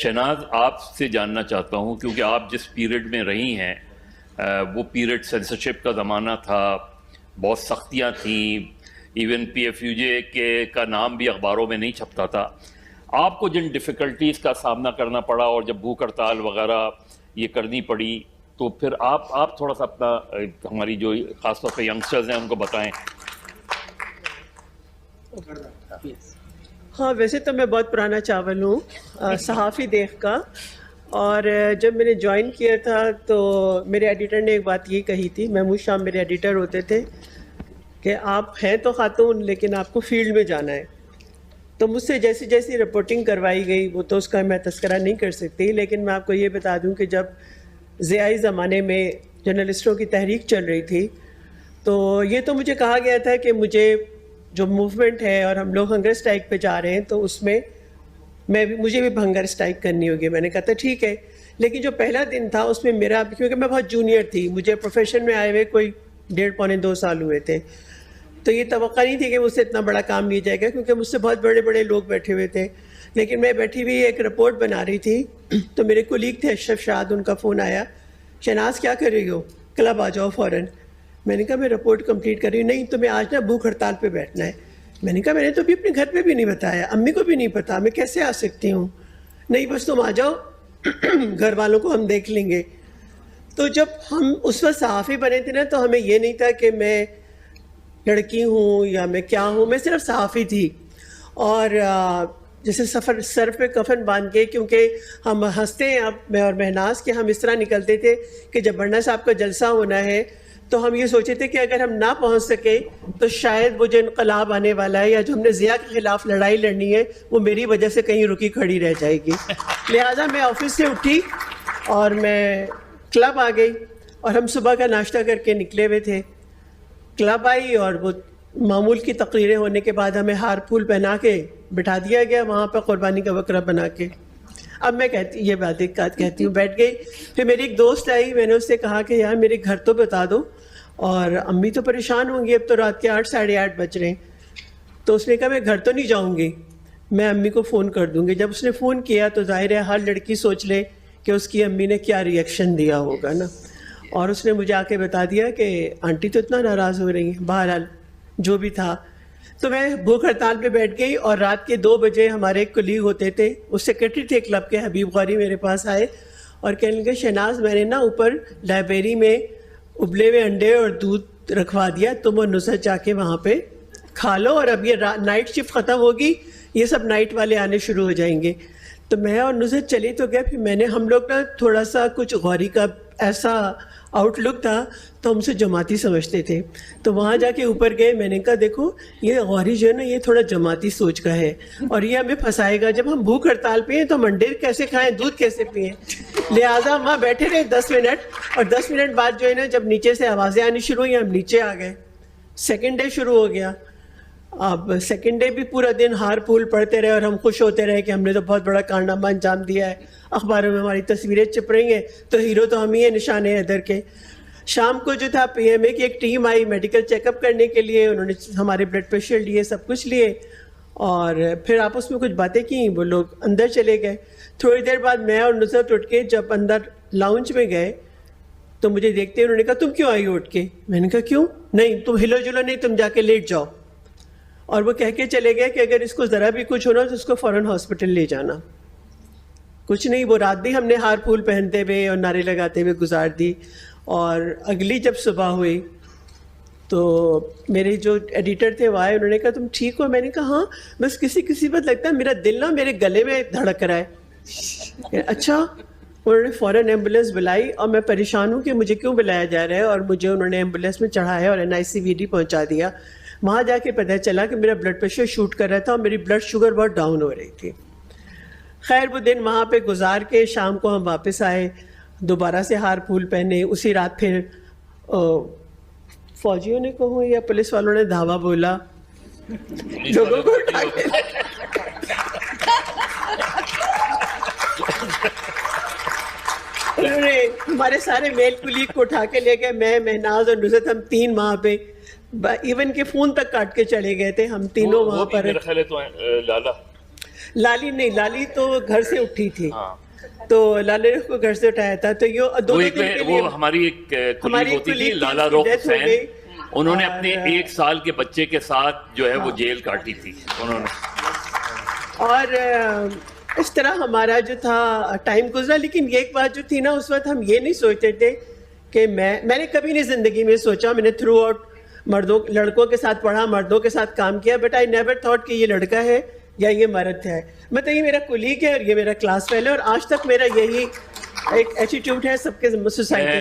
शहनाज, आपसे जानना चाहता हूँ क्योंकि आप जिस पीरियड में रही हैं वो पीरियड सेंसरशिप का ज़माना था, बहुत सख्तियाँ थीं, इवन PFUJ के का नाम भी अखबारों में नहीं छपता था। आपको जिन डिफ़िकल्टीज़ का सामना करना पड़ा और जब भूख हड़ताल वगैरह ये करनी पड़ी, तो फिर आप थोड़ा सा अपना हमारी जो ख़ासतौर पे यंगस्टर्स हैं उनको बताएं। हाँ, वैसे तो मैं बहुत पुराना चावल हूँ, सहाफ़ी देख का। और जब मैंने ज्वाइन किया था तो मेरे एडिटर ने एक बात ये कही थी, महमूद शाह मेरे एडिटर होते थे, कि आप हैं तो खातून लेकिन आपको फील्ड में जाना है। तो मुझसे जैसी जैसी रिपोर्टिंग करवाई गई वो तो उसका मैं तस्करा नहीं कर सकती, लेकिन मैं आपको ये बता दूं कि जब ज़ियाई ज़माने में जर्नलिस्टों की तहरीक चल रही थी तो ये तो मुझे कहा गया था कि मुझे जो मूवमेंट है और हम लोग हंगर स्ट्राइक पे जा रहे हैं तो उसमें मुझे भी हंगर स्ट्राइक करनी होगी। मैंने कहा था ठीक है, लेकिन जो पहला दिन था उसमें मेरा, क्योंकि मैं बहुत जूनियर थी, मुझे प्रोफेशन में आए हुए कोई 1.5-2 साल हुए थे, तो ये तवक्का नहीं थी कि मुझसे इतना बड़ा काम लिया जाएगा, क्योंकि मुझसे बहुत बड़े बड़े लोग बैठे हुए थे। लेकिन मैं बैठी हुई एक रिपोर्ट बना रही थी तो मेरे कोलीग थे अशरफ शाद, उनका फ़ोन आया, शहनाज क्या कर रही हो, क्लब आ जाओ फ़ौरन। मैंने कहा मैं रिपोर्ट कंप्लीट कर रही हूँ। नहीं, तुम्हें आज ना भूख हड़ताल पे बैठना है। मैंने कहा मैंने तो अभी अपने घर पे भी नहीं बताया, अम्मी को भी नहीं पता, मैं कैसे आ सकती हूँ। नहीं, बस तुम आ जाओ, घर वालों को हम देख लेंगे। तो जब हम उस वक्त सहाफ़ी बने थे ना, तो हमें ये नहीं था कि मैं लड़की हूँ या मैं क्या हूँ, मैं सिर्फ सहाफ़ी थी। और जैसे सर पे कफन बांध के, क्योंकि हम हंसते हैं अब मैं और महनाज कि हम इस तरह निकलते थे कि जब बन्ना साहब का जलसा होना है तो हम ये सोचे थे कि अगर हम ना पहुंच सके तो शायद वो जो इनकलाब आने वाला है या जो हमने ज़िया के ख़िलाफ़ लड़ाई लड़नी है वो मेरी वजह से कहीं रुकी खड़ी रह जाएगी। लिहाजा मैं ऑफिस से उठी और मैं क्लब आ गई और हम सुबह का नाश्ता करके निकले हुए थे। क्लब आई और वो मामूल की तकरीरें होने के बाद हमें हार फूल पहना के बिठा दिया गया वहाँ पर कुर्बानी का बकरा बना के। अब मैं ये बात एक कहती हूँ, बैठ गई। फिर मेरी एक दोस्त आई, मैंने उससे कहा कि यार मेरे घर तो बता दो, और अम्मी तो परेशान होंगी, अब तो रात के 8 साढ़े 8 बज रहे हैं। तो उसने कहा मैं घर तो नहीं जाऊँगी, मैं अम्मी को फ़ोन कर दूँगी। जब उसने फ़ोन किया तो जाहिर है हर लड़की सोच ले कि उसकी अम्मी ने क्या रिएक्शन दिया होगा ना, और उसने मुझे आके बता दिया कि आंटी तो इतना नाराज़ हो रही हैं। बहरहाल जो भी था, तो मैं भूख हड़ताल पे बैठ गई और रात के 2 बजे हमारे एक कोलीग होते थे, वो सेक्रेटरी थे क्लब के, हबीब गौरी, मेरे पास आए और कहने लगे शहनाज मैंने ना ऊपर लाइब्रेरी में उबले हुए अंडे और दूध रखवा दिया, तुम और नुसरत जाके वहाँ पे खा लो, और अब ये नाइट शिफ्ट ख़त्म होगी, ये सब नाइट वाले आने शुरू हो जाएंगे। तो मैं और नुसरत चले तो गए। फिर मैंने, हम लोग ना थोड़ा सा कुछ गौरी का ऐसा आउटलुक था तो हमसे जमाती समझते थे, तो वहाँ जाके ऊपर गए। मैंने कहा देखो ये गौरी जो है ना ये थोड़ा जमाती सोच का है और ये हमें फंसाएगा, जब हम भूख हड़ताल पे हैं तो हम अंडे कैसे खाएं, दूध कैसे पिएं। लिहाजा वहाँ बैठे रहे 10 मिनट, और 10 मिनट बाद जो है ना जब नीचे से आवाज़ें आनी शुरू हुई हम नीचे आ गए। सेकेंड डे शुरू हो गया। अब सेकेंड डे भी पूरा दिन हार फूल पढ़ते रहे और हम खुश होते रहे कि हमने तो बहुत बड़ा कारनामा अंजाम दिया है, अखबारों में हमारी तस्वीरें चिप रही हैं, तो हीरो तो हम ही हैं निशान हैदर के। शाम को जो था PMA की एक टीम आई मेडिकल चेकअप करने के लिए, उन्होंने हमारे ब्लड प्रेशर लिए, सब कुछ लिए, और फिर आपस में कुछ बातें की, वो लोग अंदर चले गए। थोड़ी देर बाद मैं और नुसरत उठ के जब अंदर लाउंज में गए तो मुझे देखते उन्होंने कहा तुम क्यों आई उठ के। मैंने कहा क्यों, नहीं तुम हिलो जुलो नहीं, तुम जाके लेट जाओ। और वो कह के चले गए कि अगर इसको ज़रा भी कुछ होना तो उसको फ़ौरन हॉस्पिटल ले जाना। कुछ नहीं, वो रात भी हमने हार फूल पहनते हुए और नारे लगाते हुए गुजार दी। और अगली जब सुबह हुई तो मेरे जो एडिटर थे वो आए, उन्होंने कहा तुम ठीक हो। मैंने कहा हाँ, बस किसी किसी बात लगता है मेरा दिल ना मेरे गले में धड़क रहा है। अच्छा, उन्होंने फ़ौरन एम्बुलेंस बुलाई और मैं परेशान हूँ कि मुझे क्यों बुलाया जा रहा है, और मुझे उन्होंने एम्बुलेंस में चढ़ाया और NICVD पहुँचा दिया। वहाँ जाके पता चला कि मेरा ब्लड प्रेशर शूट कर रहा था और मेरी ब्लड शुगर बहुत डाउन हो रही थी। खैर वो दिन वहाँ पे गुजार के शाम को हम वापस आए, दोबारा से हार फूल पहने। उसी रात फिर फौजियों ने कहूँ या पुलिस वालों ने धावा बोला, लोगों को उठा के उन्होंने हमारे सारे मेल कुलीग को उठा के ले गए। मैं, महनाज और नुसरत, हम 3 वहाँ पे, इवन के फ़ोन तक काट के चले गए थे हम तीनों वहाँ पर। मेरे ख्याल है तो लाला लाली नहीं, लाली तो घर से उठी थी, हाँ। तो लाले को घर से उठाया था। तो ये दो दिन के लिए वो हमारी एक हमारी कुलीग होती थी, कुलीग लाला की रोक डेथ हो हुसैन। गई। उन्होंने और- अपने 1 साल के बच्चे के साथ जो है वो जेल काटी थी उन्होंने। और इस तरह हमारा जो था टाइम गुजरा। लेकिन ये एक बात जो थी ना, उस वक्त हम ये नहीं सोचते थे कि मैंने कभी नहीं ज़िंदगी में सोचा, मैंने थ्रू आउट लड़कों के साथ पढ़ा, मर्दों के साथ काम किया, बट आई नेवर थॉट कि ये लड़का है या ये मर्द है। मतलब ये मेरा कुलीग है और ये मेरा क्लास फेलो है, और आज तक मेरा यही एक एटीट्यूड है सबके सोसाइटी के